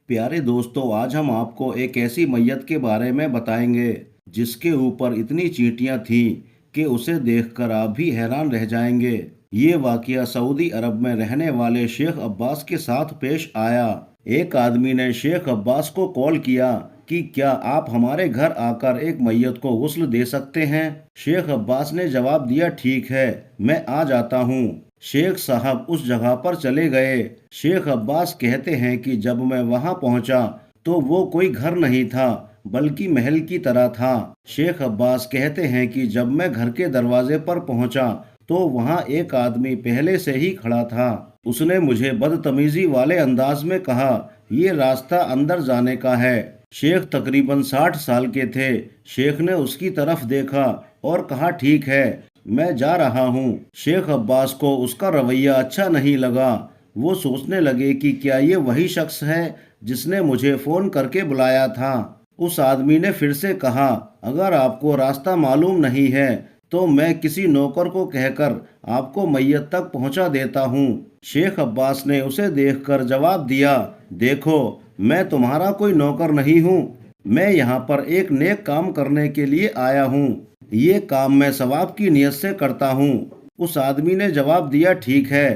प्यारे दोस्तों, आज हम आपको एक ऐसी मैयत के बारे में बताएंगे जिसके ऊपर इतनी चींटियां थीं कि उसे देखकर आप भी हैरान रह जाएंगे। ये वाकया सऊदी अरब में रहने वाले शेख अब्बास के साथ पेश आया। एक आदमी ने शेख अब्बास को कॉल किया कि क्या आप हमारे घर आकर एक मैयत को गुस्ल दे सकते हैं। शेख अब्बास ने जवाब दिया, ठीक है, मैं आ जाता हूँ। शेख साहब उस जगह पर चले गए। शेख अब्बास कहते हैं कि जब मैं वहां पहुंचा तो वो कोई घर नहीं था बल्कि महल की तरह था। शेख अब्बास कहते हैं कि जब मैं घर के दरवाजे पर पहुंचा तो वहां एक आदमी पहले से ही खड़ा था। उसने मुझे बदतमीजी वाले अंदाज में कहा, ये रास्ता अंदर जाने का है। शेख तकरीबन 60 साल के थे। शेख ने उसकी तरफ देखा और कहा, ठीक है, मैं जा रहा हूँ। शेख अब्बास को उसका रवैया अच्छा नहीं लगा। वो सोचने लगे कि क्या ये वही शख्स है जिसने मुझे फोन करके बुलाया था। उस आदमी ने फिर से कहा, अगर आपको रास्ता मालूम नहीं है तो मैं किसी नौकर को कहकर आपको मैयत तक पहुंचा देता हूं। शेख अब्बास ने उसे देखकर जवाब दिया, देखो, मैं तुम्हारा कोई नौकर नहीं हूं। मैं यहाँ पर एक नेक काम करने के लिए आया हूँ। ये काम मैं सवाब की नीयत से करता हूँ। उस आदमी ने जवाब दिया, ठीक है,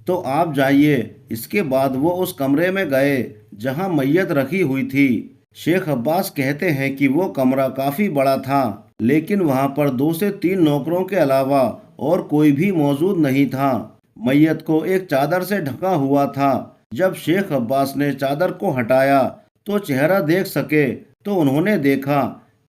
तो आप जाइए। इसके बाद वो उस कमरे में गए जहाँ मैयत रखी हुई थी। शेख अब्बास कहते हैं कि वो कमरा काफी बड़ा था, लेकिन वहाँ पर 2 से 3 नौकरों के अलावा और कोई भी मौजूद नहीं था। मैयत को एक चादर से ढका हुआ था। जब शेख अब्बास ने चादर को हटाया तो चेहरा देख सके तो उन्होंने देखा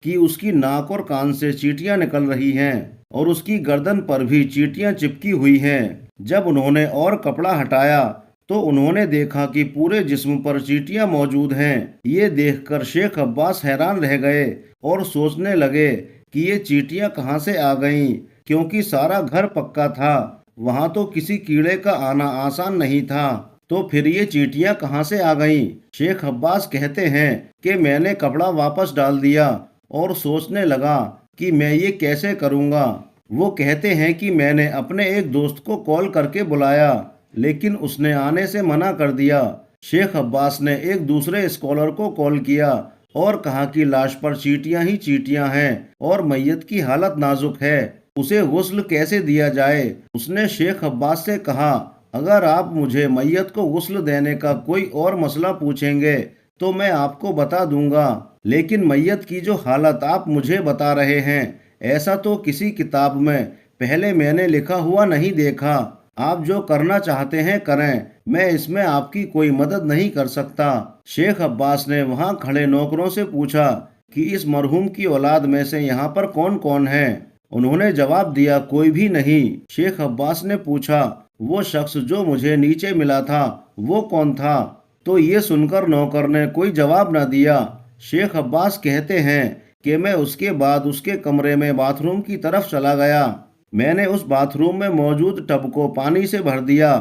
कि उसकी नाक और कान से चींटियां निकल रही हैं और उसकी गर्दन पर भी चींटियां चिपकी हुई हैं। जब उन्होंने और कपड़ा हटाया तो उन्होंने देखा कि पूरे जिस्म पर चींटियां मौजूद हैं। ये देखकर शेख अब्बास हैरान रह गए और सोचने लगे कि ये चींटियां कहाँ से आ गईं, क्योंकि सारा घर पक्का था। वहां तो किसी कीड़े का आना आसान नहीं था, तो फिर ये चींटियां कहाँ से आ गईं। शेख अब्बास कहते हैं कि मैंने कपड़ा वापस डाल दिया और सोचने लगा कि मैं ये कैसे करूँगा। वो कहते हैं कि मैंने अपने एक दोस्त को कॉल करके बुलाया, लेकिन उसने आने से मना कर दिया। शेख अब्बास ने एक दूसरे स्कॉलर को कॉल किया और कहा कि लाश पर चींटियां ही चींटियां हैं और मैयत की हालत नाजुक है, उसे गुस्ल कैसे दिया जाए। उसने शेख अब्बास से कहा, अगर आप मुझे मैयत को गुस्ल देने का कोई और मसला पूछेंगे तो मैं आपको बता दूंगा, लेकिन मैयत की जो हालत आप मुझे बता रहे हैं, ऐसा तो किसी किताब में पहले मैंने लिखा हुआ नहीं देखा। आप जो करना चाहते हैं करें, मैं इसमें आपकी कोई मदद नहीं कर सकता। शेख अब्बास ने वहां खड़े नौकरों से पूछा कि इस मरहूम की औलाद में से यहाँ पर कौन कौन है। उन्होंने जवाब दिया, कोई भी नहीं। शेख अब्बास ने पूछा, वो शख्स जो मुझे नीचे मिला था वो कौन था। तो ये सुनकर नौकर ने कोई जवाब न दिया। शेख अब्बास कहते हैं कि मैं उसके बाद उसके कमरे में बाथरूम की तरफ चला गया। मैंने उस बाथरूम में मौजूद टब को पानी से भर दिया।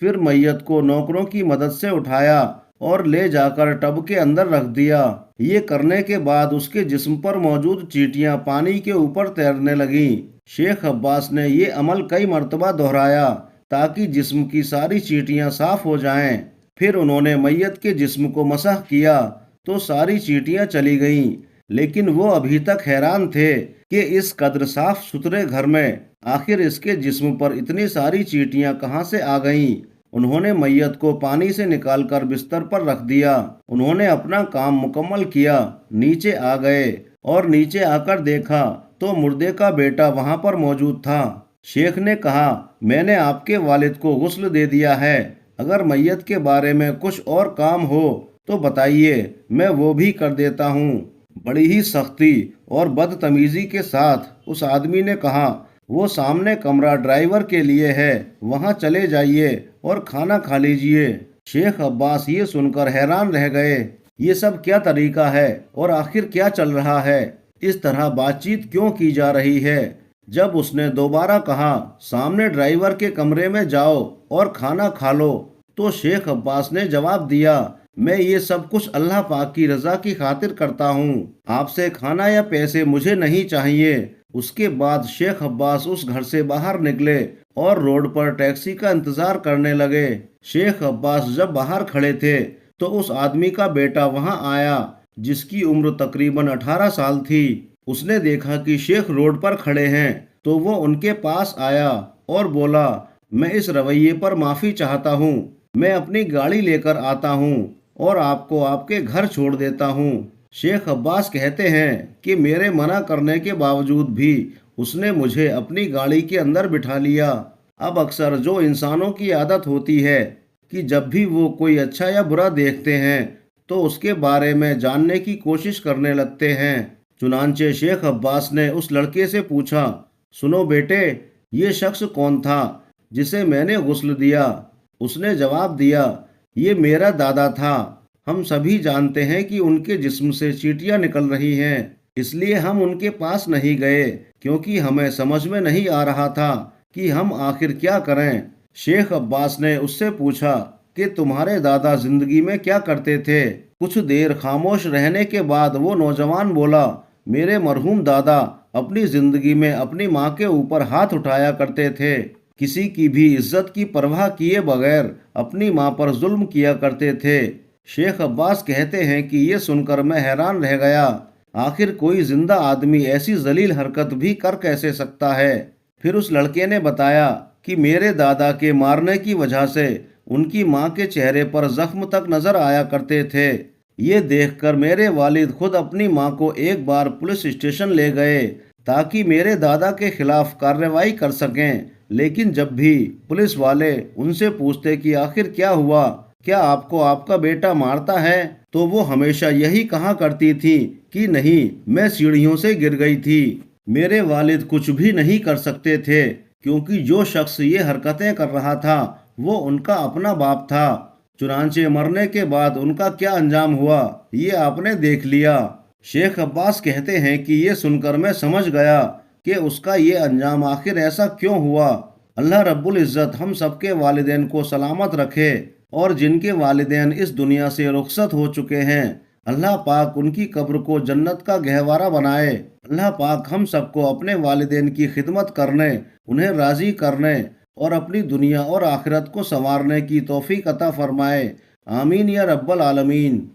फिर मैयत को नौकरों की मदद से उठाया और ले जाकर टब के अंदर रख दिया। ये करने के बाद उसके जिस्म पर मौजूद चींटियां पानी के ऊपर तैरने लगीं। शेख अब्बास ने ये अमल कई मर्तबा दोहराया ताकि जिस्म की सारी चींटियां साफ हो जाएं। फिर उन्होंने मैयत के जिस्म को मसह किया तो सारी चींटियां चली गईं, लेकिन वो अभी तक हैरान थे कि इस कद्र साफ सुथरे घर में आखिर इसके जिस्म पर इतनी सारी चींटियां कहाँ से आ गईं। उन्होंने मैयत को पानी से निकालकर बिस्तर पर रख दिया। उन्होंने अपना काम मुकम्मल किया, नीचे आ गए और नीचे आकर देखा तो मुर्दे का बेटा वहां पर मौजूद था। शेख ने कहा, मैंने आपके वालिद को गुस्ल दे दिया है। अगर मैयत के बारे में कुछ और काम हो तो बताइए, मैं वो भी कर देता हूँ। बड़ी ही सख्ती और बदतमीजी के साथ उस आदमी ने कहा, वो सामने कमरा ड्राइवर के लिए है, वहां चले जाइए और खाना खा लीजिए। शेख अब्बास ये सुनकर हैरान रह गए। ये सब क्या तरीका है और आखिर क्या चल रहा है, इस तरह बातचीत क्यों की जा रही है। जब उसने दोबारा कहा, सामने ड्राइवर के कमरे में जाओ और खाना खा लो, तो शेख अब्बास ने जवाब दिया, मैं ये सब कुछ अल्लाह पाक की रजा की खातिर करता हूँ, आपसे खाना या पैसे मुझे नहीं चाहिए। उसके बाद शेख अब्बास उस घर से बाहर निकले और रोड पर टैक्सी का इंतजार करने लगे। शेख अब्बास जब बाहर खड़े थे تو उस आदमी का बेटा वहां आया जिसकी उम्र तकरीबन 18 साल थी। उसने देखा कि शेख रोड पर खड़े हैं तो वो उनके पास आया और बोला, मैं इस रवैये पर माफ़ी चाहता हूँ। मैं अपनी गाड़ी लेकर आता हूँ और आपको आपके घर छोड़ देता हूँ। शेख अब्बास कहते हैं कि मेरे मना करने के बावजूद भी उसने मुझे अपनी गाड़ी के अंदर बिठा लिया। अब अक्सर जो इंसानों की आदत होती है कि जब भी वो कोई अच्छा या बुरा देखते हैं तो उसके बारे में जानने की कोशिश करने लगते हैं। चुनांचे शेख अब्बास ने उस लड़के से पूछा, सुनो बेटे, ये शख्स कौन था जिसे मैंने गुस्ल दिया? उसने जवाब दिया, ये मेरा दादा था। हम सभी जानते हैं कि उनके जिस्म से चींटियां निकल रही हैं, इसलिए हम उनके पास नहीं गए क्योंकि हमें समझ में नहीं आ रहा था कि हम आखिर क्या करें। शेख अब्बास ने उससे पूछा कि तुम्हारे दादा जिंदगी में क्या करते थे? कुछ देर खामोश रहने के बाद वो नौजवान बोला, मेरे मरहूम दादा अपनी जिंदगी में अपनी माँ के ऊपर हाथ उठाया करते थे। किसी की भी इज्जत की परवाह किए बगैर अपनी माँ पर जुल्म किया करते थे। शेख अब्बास कहते हैं कि ये सुनकर मैं हैरान रह गया। आखिर कोई जिंदा आदमी ऐसी जलील हरकत भी कर कैसे सकता है? फिर उस लड़के ने बताया कि मेरे दादा के मारने की वजह से उनकी माँ के चेहरे पर जख्म तक नजर आया करते थे। ये देखकर मेरे वालिद खुद अपनी माँ को एक बार पुलिस स्टेशन ले गए ताकि मेरे दादा के खिलाफ कार्रवाई कर सकें। लेकिन जब भी पुलिस वाले उनसे पूछते कि आखिर क्या हुआ, क्या आपको आपका बेटा मारता है, तो वो हमेशा यही कहा करती थी कि नहीं, मैं सीढ़ियों से गिर गई थी। मेरे वालिद कुछ भी नहीं कर सकते थे क्योंकि जो शख्स ये हरकतें कर रहा था वो उनका अपना बाप था। चुनांचे मरने के बाद उनका क्या अंजाम हुआ ये आपने देख लिया। शेख अब्बास कहते हैं कि ये सुनकर मैं समझ गया कि उसका ये अंजाम आखिर ऐसा क्यों हुआ। अल्लाह रब्बुल इज़्ज़त हम सबके वालिदैन को सलामत रखे और जिनके वालिदैन इस दुनिया से रुखसत हो चुके हैं, अल्लाह पाक उनकी कब्र को जन्नत का गहवारा बनाए। अल्लाह पाक हम सबको अपने वालिदैन की खिदमत करने, उन्हें राज़ी करने और अपनी दुनिया और आखिरत को संवारने की तौफीक अता फरमाए। आमीन या रब्बल आलमीन।